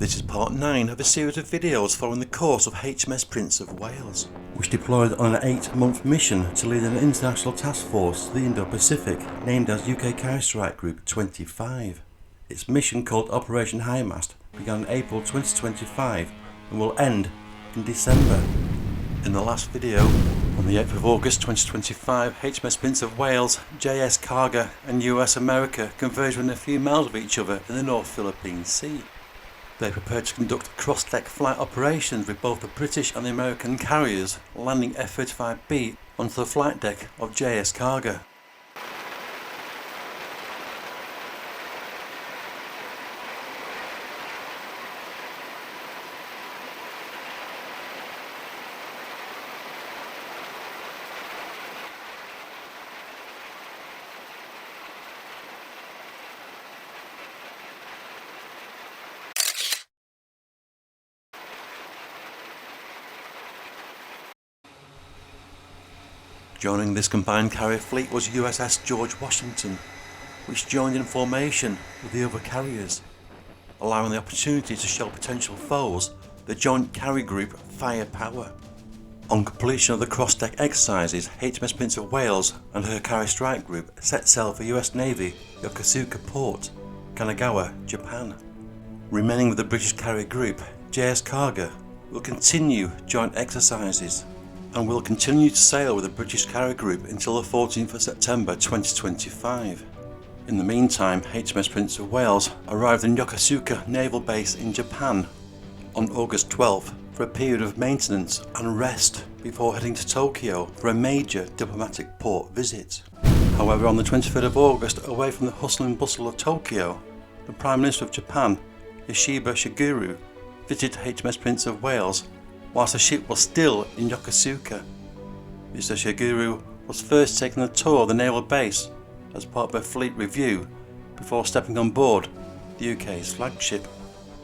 This is part 9 of a series of videos following the course of HMS Prince of Wales, which deployed on an 8-month mission to lead an international task force to the Indo-Pacific named as UK Carrier Strike Group 25. Its mission, called Operation High Mast, began in April 2025 and will end in December. In the last video, on the 8th of August 2025, HMS Prince of Wales, JS Cargo and US America converged within a few miles of each other in the North Philippine Sea. They prepared to conduct cross-deck flight operations with both the British and the American carriers landing F-35B onto the flight deck of JS Cargo. Joining this combined carrier fleet was USS George Washington, which joined in formation with the other carriers, allowing the opportunity to show potential foes the joint carrier group firepower. On completion of the cross-deck exercises, HMS Prince of Wales and her carrier strike group set sail for US Navy Yokosuka port, Kanagawa, Japan. Remaining with the British carrier group, JS Cargo will continue joint exercises and will continue to sail with the British carrier group until the 14th of September 2025. In the meantime, HMS Prince of Wales arrived in Yokosuka Naval Base in Japan on August 12th for a period of maintenance and rest before heading to Tokyo for a major diplomatic port visit. However, on the 23rd of August, away from the hustle and bustle of Tokyo, the Prime Minister of Japan, Yoshihide Suguru, visited HMS Prince of Wales whilst the ship was still in Yokosuka. Mr. Suguru was first taking a tour of the naval base as part of a fleet review before stepping on board the UK's flagship.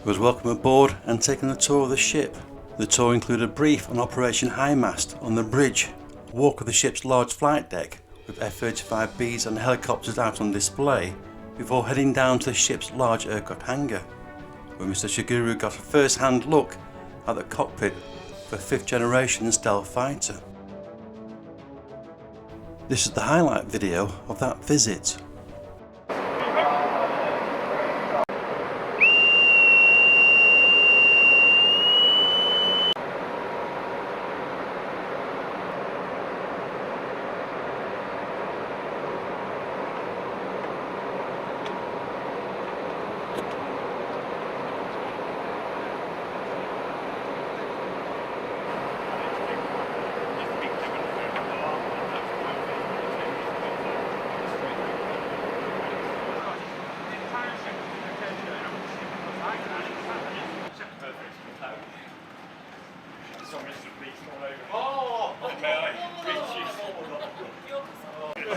He was welcomed aboard and taken a tour of the ship. The tour included a brief on Operation High Mast on the bridge, a walk of the ship's large flight deck with F-35Bs and helicopters out on display before heading down to the ship's large aircraft hangar, where Mr. Suguru got a first-hand look at the cockpit for a 5th generation stealth fighter. This is the highlight video of that visit.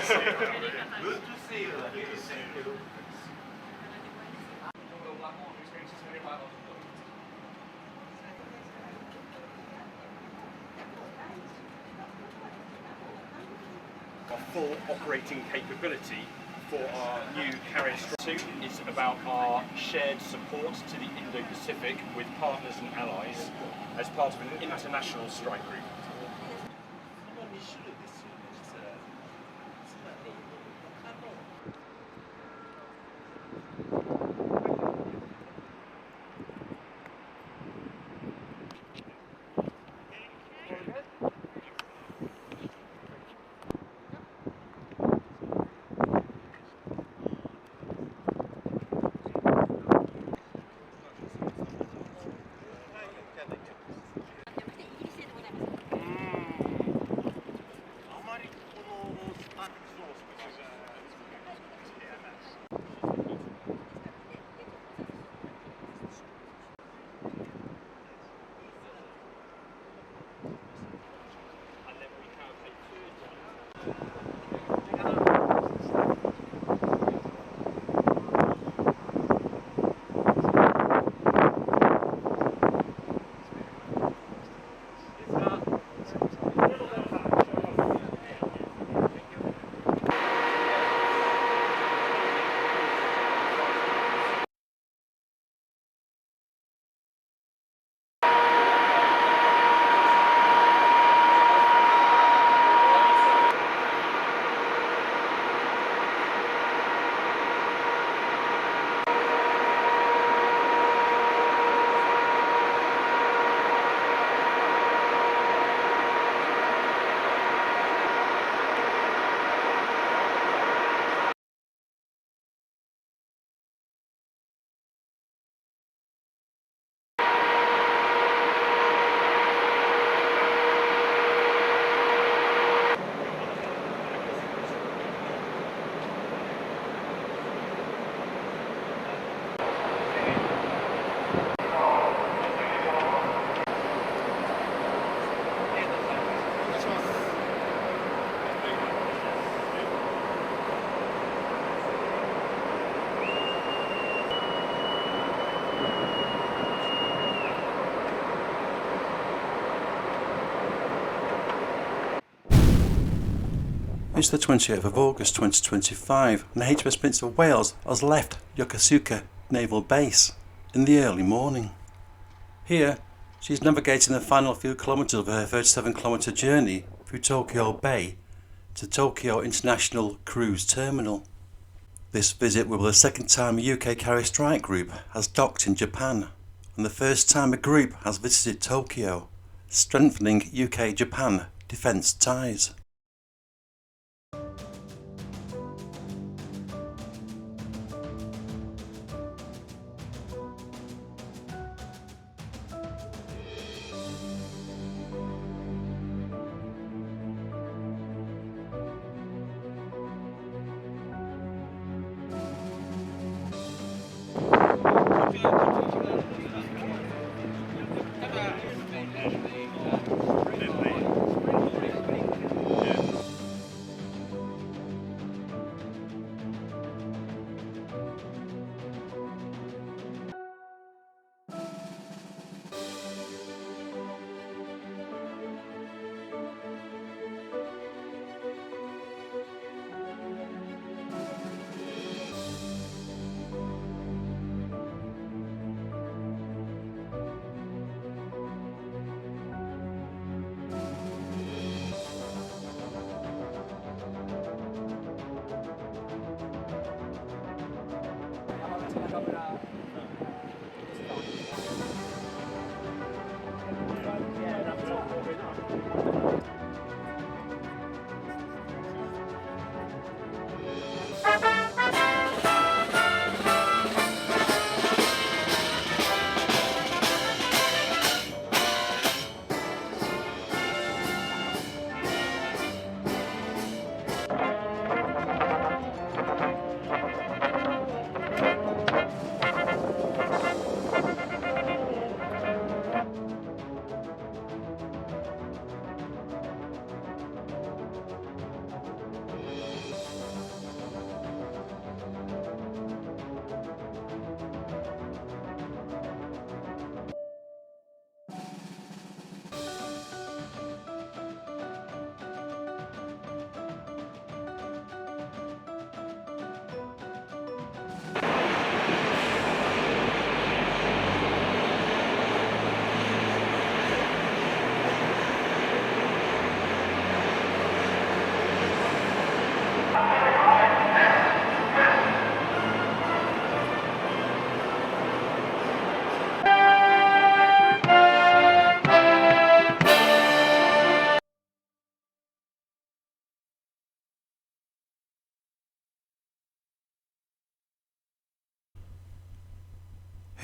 Good to see you. Good to see you. Our full operating capability for our new carrier strike 2 is about our shared support to the Indo-Pacific with partners and allies as part of an international strike group. It's the 28th of August 2025 and the HMS Prince of Wales has left Yokosuka Naval Base in the early morning. Here, she's navigating the final few kilometres of her 37-kilometre journey through Tokyo Bay to Tokyo International Cruise Terminal. This visit will be the second time a UK carrier strike group has docked in Japan and the first time a group has visited Tokyo, strengthening UK-Japan defence ties.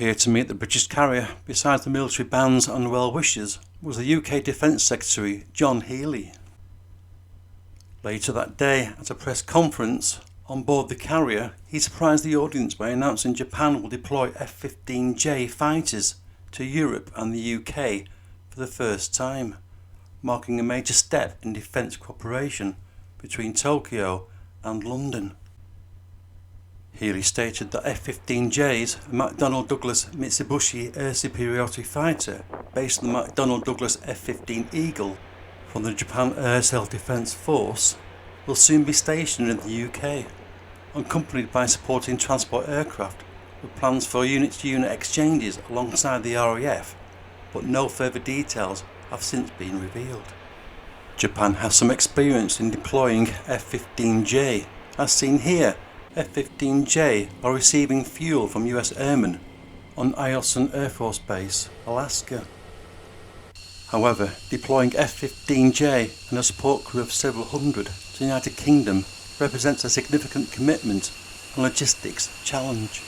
Here to meet the British carrier, besides the military bands and well-wishers, was the UK Defence Secretary John Healey. Later that day, at a press conference on board the carrier, he surprised the audience by announcing Japan will deploy F-15J fighters to Europe and the UK for the first time, marking a major step in defence cooperation between Tokyo and London. Healey stated that F-15Js, a McDonnell Douglas Mitsubishi Air Superiority Fighter based on the McDonnell Douglas F-15 Eagle from the Japan Air Self-Defense Force, will soon be stationed in the UK, accompanied by supporting transport aircraft with plans for unit-to-unit exchanges alongside the RAF, but no further details have since been revealed. Japan has some experience in deploying F-15J, as seen here. F-15J are receiving fuel from US airmen on Eielson Air Force Base, Alaska. However, deploying F-15J and a support crew of several hundred to the United Kingdom represents a significant commitment and logistics challenge.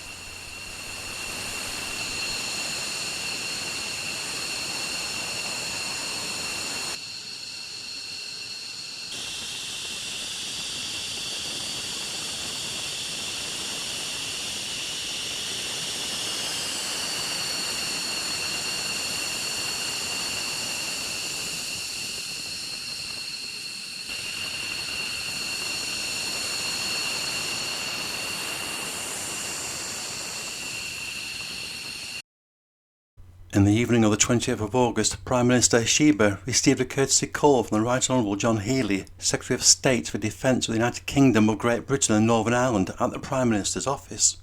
In the evening of the 20th of August, Prime Minister Shiba received a courtesy call from the Right Honourable John Healey, Secretary of State for Defence of the United Kingdom of Great Britain and Northern Ireland, at the Prime Minister's office.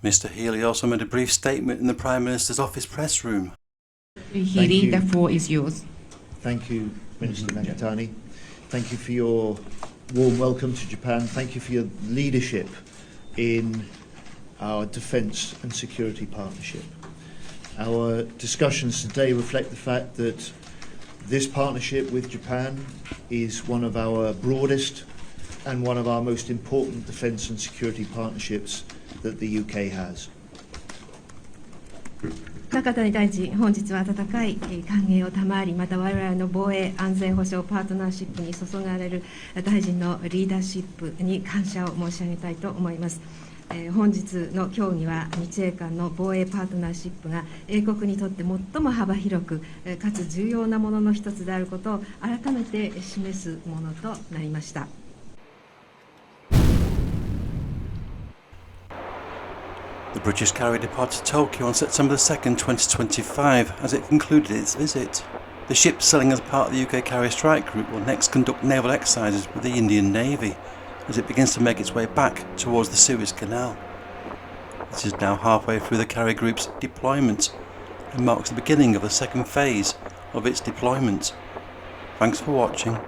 Mr Healey also made a brief statement in the Prime Minister's office press room. Healey, the floor is yours. Thank you, Minister Nakatani. Thank you for your warm welcome to Japan. Thank you for your leadership in our defence and security partnership. Our discussions today reflect the fact that this partnership with Japan is one of our broadest and one of our most important defence and security partnerships that the UK has. 中谷大臣、本日は温かい歓迎を賜り、また我々の防衛安全保障パートナーシップに注がれる大臣のリーダーシップに感謝を申し上げたいと思います。本日の協議は日英間の防衛パートナーシップが英国にとって最も幅広くかつ重要なものの一つであることを改めて示すものとなりました。The British carrier departed Tokyo on September 2nd, 2025, as it concluded its visit. The ship sailing as part of the UK Carrier Strike Group will next conduct naval exercises with the Indian Navy, as it begins to make its way back towards the Suez Canal. This is now halfway through the carrier group's deployment and marks the beginning of the second phase of its deployment. Thanks for watching.